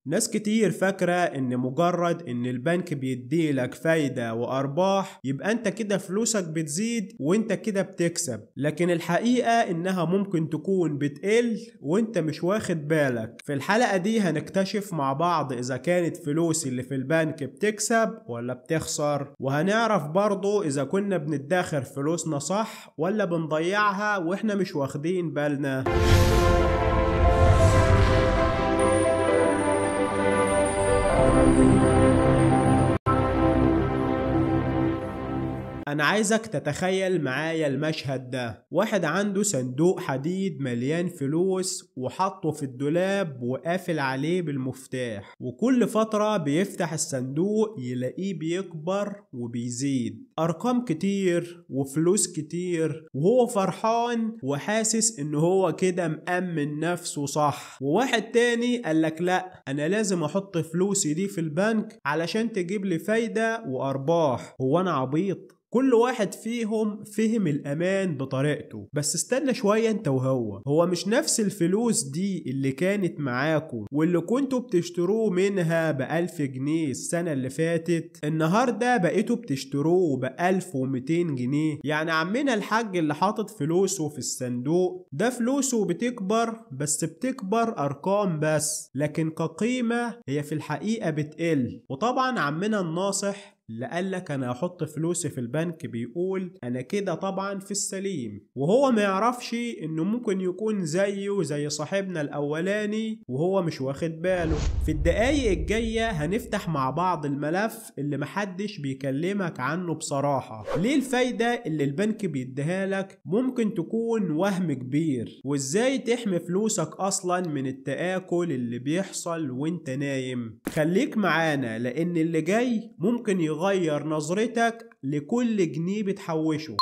ناس كتير فاكرة ان مجرد ان البنك بيديلك فايدة وارباح يبقى انت كده فلوسك بتزيد وانت كده بتكسب، لكن الحقيقة انها ممكن تكون بتقل وانت مش واخد بالك. في الحلقة دي هنكتشف مع بعض اذا كانت فلوسي اللي في البنك بتكسب ولا بتخسر، وهنعرف برضو اذا كنا بندخر فلوسنا صح ولا بنضيعها واحنا مش واخدين بالنا. أنا عايزك تتخيل معايا المشهد ده. واحد عنده صندوق حديد مليان فلوس وحطه في الدولاب وقافل عليه بالمفتاح، وكل فترة بيفتح الصندوق يلاقيه بيكبر وبيزيد، أرقام كتير وفلوس كتير، وهو فرحان وحاسس إن هو كده مأمن نفسه صح. وواحد تاني قالك لأ، أنا لازم أحط فلوسي دي في البنك علشان تجيب لي فايدة وأرباح. هو أنا عبيط؟ كل واحد فيهم فهم الأمان بطريقته. بس استنى شوية انت هو مش نفس الفلوس دي اللي كانت معاكم واللي كنتوا بتشتروه منها ب1000 جنيه السنة اللي فاتت، النهاردة بقيتوا بتشتروه ب1200 جنيه؟ يعني عمنا الحاج اللي حاطط فلوسه في الصندوق ده فلوسه بتكبر، بس بتكبر أرقام بس، لكن كقيمة هي في الحقيقة بتقل. وطبعا عمنا الناصح اللي قالك انا هحط فلوسي في البنك بيقول انا كده طبعا في السليم، وهو ما يعرفش انه ممكن يكون زيه زي صاحبنا الاولاني وهو مش واخد باله. في الدقايق الجاية هنفتح مع بعض الملف اللي محدش بيكلمك عنه بصراحة. ليه الفايدة اللي البنك بيديها لك ممكن تكون وهم كبير، وازاي تحمي فلوسك اصلا من التآكل اللي بيحصل وانت نايم. خليك معانا لان اللي جاي ممكن يغير نظرتك لكل جنيه بتحوشه.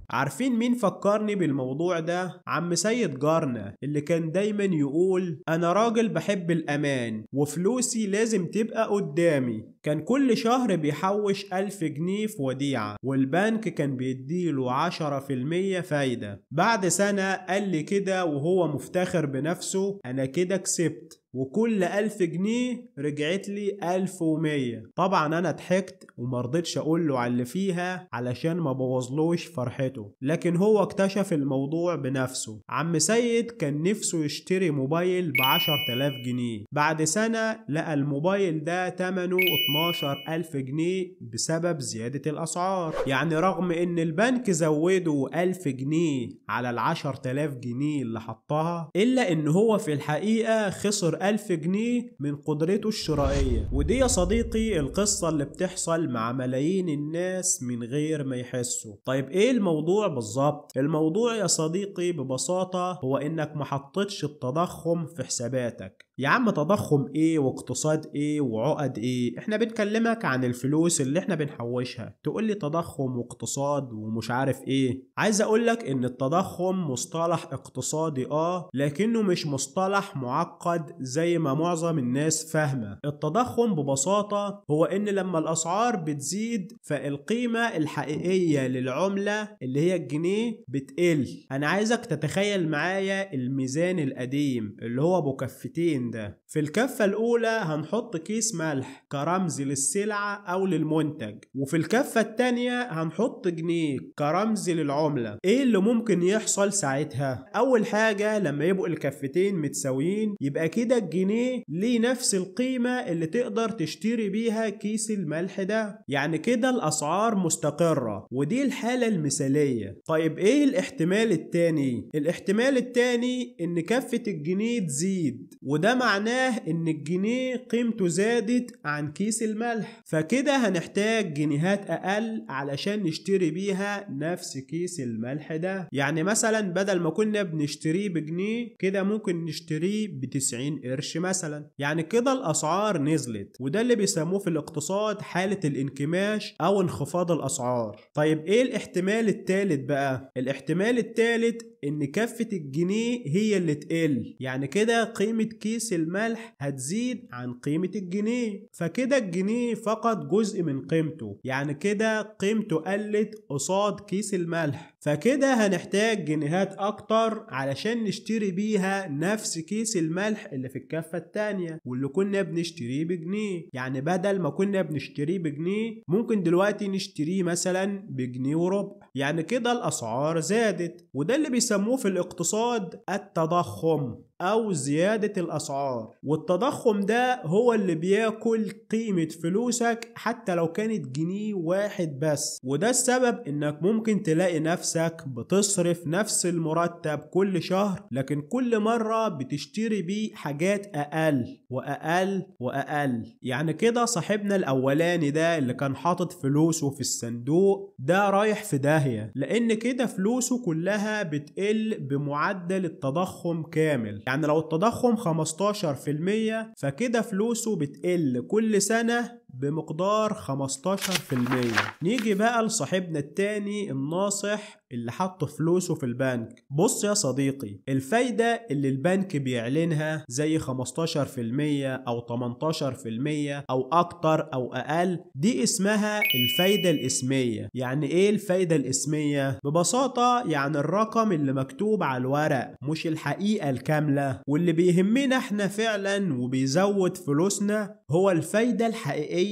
عارفين مين فكرني بالموضوع ده؟ عم سيد جارنا اللي كان دايما يقول انا راجل بحب الامان وفلوسي لازم تبقى قدامي. كان كل شهر بيحوش 1000 جنيه في وديعة، والبنك كان بيديله 10% فايدة. بعد سنة قال لي كده وهو مفتخر بنفسه انا كده كسبت، وكل 1000 جنيه رجعت لي 1100. طبعا انا ضحكت ومرضتش اقول له على اللي فيها علشان ما بوظلوش فرحته، لكن هو اكتشف الموضوع بنفسه. عم سيد كان نفسه يشتري موبايل ب10,000 جنيه، بعد سنة لقى الموبايل ده تمنه 12,000 جنيه بسبب زيادة الاسعار. يعني رغم ان البنك زوده 1000 جنيه على 10,000 جنيه اللي حطها، الا ان هو في الحقيقة خسر 1000 جنيه من قدرته الشرائية. ودي يا صديقي القصة اللي بتحصل مع ملايين الناس من غير ما يحسوا. طيب ايه الموضوع بالظبط؟ الموضوع يا صديقي ببساطة هو انك ما حطيتش التضخم في حساباتك. يا عم تضخم ايه واقتصاد ايه وعقد ايه؟ احنا بنكلمك عن الفلوس اللي احنا بنحوشها، تقول لي تضخم واقتصاد ومش عارف ايه. عايز اقولك ان التضخم مصطلح اقتصادي لكنه مش مصطلح معقد زي ما معظم الناس فاهمة. التضخم ببساطة هو ان لما الاسعار بتزيد فالقيمة الحقيقية للعملة اللي هي الجنيه بتقل. انا عايزك تتخيل معايا الميزان القديم اللي هو ابو كفتين ده. في الكفة الاولى هنحط كيس ملح كرمز للسلعة او للمنتج، وفي الكفة التانية هنحط جنيه كرمز للعملة. ايه اللي ممكن يحصل ساعتها؟ اول حاجة لما يبقوا الكفتين متساويين يبقى كده الجنيه ليه نفس القيمة اللي تقدر تشتري بيها كيس الملح ده، يعني كده الاسعار مستقرة، ودي الحالة المثالية. طيب ايه الاحتمال التاني؟ الاحتمال التاني ان كفة الجنيه تزيد، وده معناه ان الجنيه قيمته زادت عن كيس الملح، فكده هنحتاج جنيهات اقل علشان نشتري بيها نفس كيس الملح ده. يعني مثلا بدل ما كنا بنشتريه بجنيه كده ممكن نشتريه ب90 قرش مثلا. يعني كده الاسعار نزلت، وده اللي بيسموه في الاقتصاد حالة الانكماش او انخفاض الاسعار. طيب ايه الاحتمال التالت بقى؟ الاحتمال التالت ان كفة الجنيه هي اللي تقل، يعني كده قيمة كيس الملح هتزيد عن قيمة الجنيه، فكده الجنيه فقد جزء من قيمته، يعني كده قيمته قلت قصاد كيس الملح، فكده هنحتاج جنيهات اكتر علشان نشتري بيها نفس كيس الملح اللي في الكفة التانية واللي كنا بنشتريه بجنيه. يعني بدل ما كنا بنشتريه بجنيه ممكن دلوقتي نشتريه مثلا بجنيه وربع، يعني كده الاسعار زادت، وده اللي بيسموه في الاقتصاد التضخم او زيادة الاسعار. والتضخم ده هو اللي بياكل قيمة فلوسك حتى لو كانت جنيه واحد بس، وده السبب انك ممكن تلاقي نفسك بتصرف نفس المرتب كل شهر لكن كل مرة بتشتري بيه حاجات اقل واقل واقل. يعني كده صاحبنا الاولاني ده اللي كان حاطط فلوسه في الصندوق ده رايح في داهية، لان كده فلوسه كلها بتقل بمعدل التضخم كامل. يعني لو التضخم 15% فكده فلوسه بتقل كل سنة بمقدار 15%. نيجي بقى لصاحبنا التاني الناصح اللي حط فلوسه في البنك. بص يا صديقي، الفايدة اللي البنك بيعلنها زي 15% أو 18% أو أكتر أو أقل دي اسمها الفايدة الاسمية. يعني إيه الفايدة الاسمية؟ ببساطة يعني الرقم اللي مكتوب على الورق مش الحقيقة الكاملة، واللي بيهمنا احنا فعلا وبيزود فلوسنا هو الفايدة الحقيقية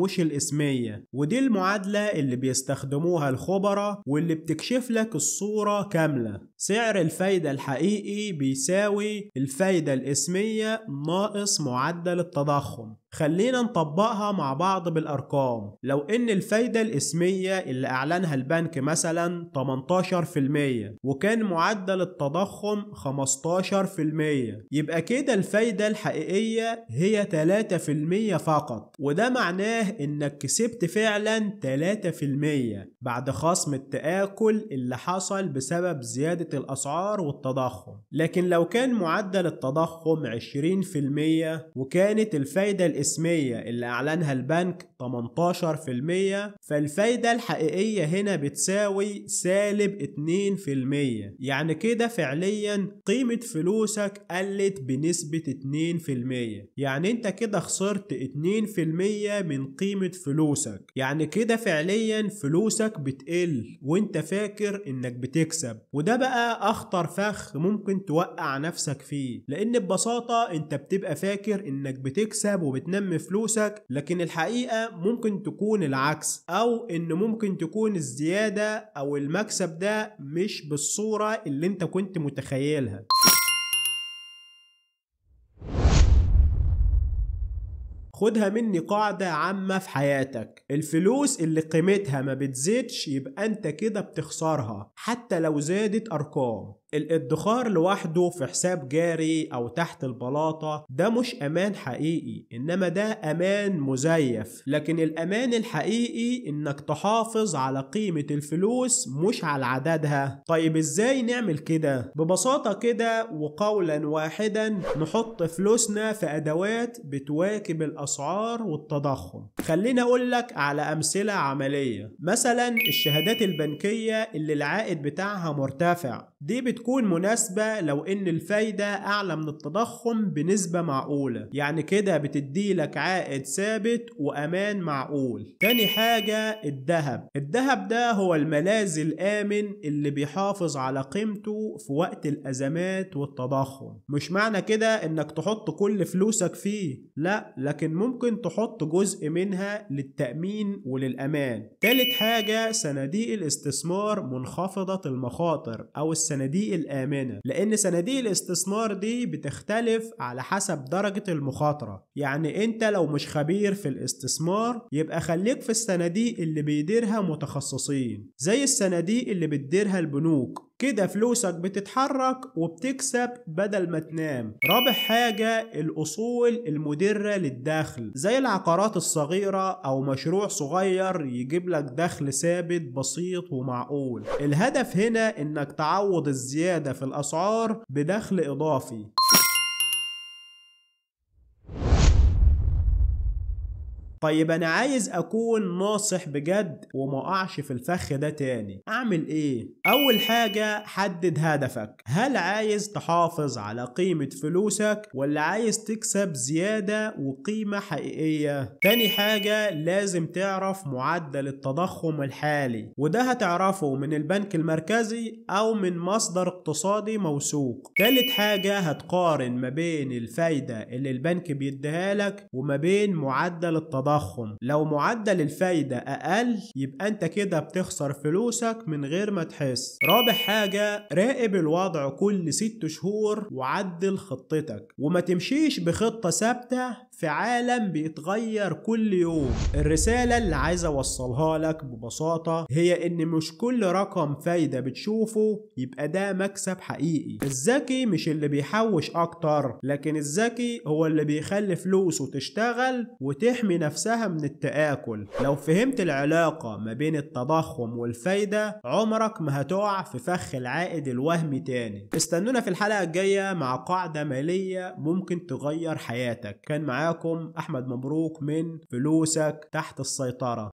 مش الاسمية. ودي المعادلة اللي بيستخدموها الخبراء واللي بتكشف لك الصورة كاملة. سعر الفايدة الحقيقي بيساوي الفايدة الاسمية ناقص معدل التضخم. خلينا نطبقها مع بعض بالأرقام. لو إن الفايدة الاسمية اللي أعلنها البنك مثلا 18% وكان معدل التضخم 15%، يبقى كده الفايدة الحقيقية هي 3% فقط، وده معناه إنك كسبت فعلا 3% بعد خصم التآكل اللي حصل بسبب زيادة الأسعار والتضخم. لكن لو كان معدل التضخم 20% وكانت الفايدة الاسمية اللي أعلنها البنك 18%، فالفايدة الحقيقية هنا بتساوي سالب 2%. يعني كده فعليا قيمة فلوسك قلت بنسبة 2%، يعني انت كده خسرت 2% من قيمة فلوسك. يعني كده فعليا فلوسك بتقل وانت فاكر انك بتكسب، وده بقى اخطر فخ ممكن توقع نفسك فيه، لان ببساطة انت بتبقى فاكر انك بتكسب وبتنمي فلوسك، لكن الحقيقة ممكن تكون العكس، او ان ممكن تكون الزيادة او المكسب ده مش بالصورة اللي انت كنت متخيلها. خدها مني قاعدة عامة في حياتك، الفلوس اللي قيمتها ما بتزيدش يبقى انت كده بتخسرها حتى لو زادت ارقام. الادخار لوحده في حساب جاري او تحت البلاطة ده مش امان حقيقي، انما ده امان مزيف. لكن الامان الحقيقي انك تحافظ على قيمة الفلوس مش على عددها. طيب ازاي نعمل كده؟ ببساطة كده وقولا واحدا نحط فلوسنا في ادوات بتواكب الاسعار والتضخم. خليني اقول لك على امثلة عملية. مثلا الشهادات البنكية اللي العائد بتاعها مرتفع دي بتكون مناسبة لو ان الفايدة اعلى من التضخم بنسبة معقولة، يعني كده بتدي لك عائد ثابت وامان معقول. تاني حاجة الذهب ده هو الملاذ الامن اللي بيحافظ على قيمته في وقت الازمات والتضخم. مش معنى كده انك تحط كل فلوسك فيه، لا، لكن ممكن تحط جزء منها للتأمين وللأمان. تالت حاجة صناديق الاستثمار منخفضة المخاطر أو الصناديق الآمنة، لأن صناديق الاستثمار دي بتختلف على حسب درجة المخاطرة. يعني أنت لو مش خبير في الاستثمار يبقى خليك في الصناديق اللي بيديرها متخصصين زي الصناديق اللي بتديرها البنوك، كده فلوسك بتتحرك وبتكسب بدل ما تنام. رابع حاجة الأصول المدرة للدخل زي العقارات الصغيرة أو مشروع صغير يجيب لك دخل ثابت بسيط ومعقول. الهدف هنا إنك تعوض الزيادة في الأسعار بدخل إضافي. طيب انا عايز اكون ناصح بجد وما اقعش في الفخ ده تاني، اعمل ايه؟ اول حاجة حدد هدفك، هل عايز تحافظ على قيمة فلوسك ولا عايز تكسب زيادة وقيمة حقيقية؟ تاني حاجة لازم تعرف معدل التضخم الحالي، وده هتعرفه من البنك المركزي او من مصدر اقتصادي موثوق. تالت حاجة هتقارن ما بين الفايدة اللي البنك بيديها لك وما بين معدل التضخم. لو معدل الفايدة اقل يبقى انت كده بتخسر فلوسك من غير ما تحس. رابع حاجة راقب الوضع كل 6 شهور وعدل خطتك، وما تمشيش بخطة ثابتة في عالم بيتغير كل يوم. الرسالة اللي عايز اوصلها لك ببساطة هي ان مش كل رقم فايدة بتشوفه يبقى ده مكسب حقيقي. الذكي مش اللي بيحوش اكتر، لكن الذكي هو اللي بيخلي فلوسه تشتغل وتحمي نفسها من التآكل. لو فهمت العلاقة ما بين التضخم والفايدة عمرك ما هتقع في فخ العائد الوهمي تاني. استنونا في الحلقة الجاية مع قاعدة مالية ممكن تغير حياتك. كان معاكم أحمد مبروك من فلوسك تحت السيطرة.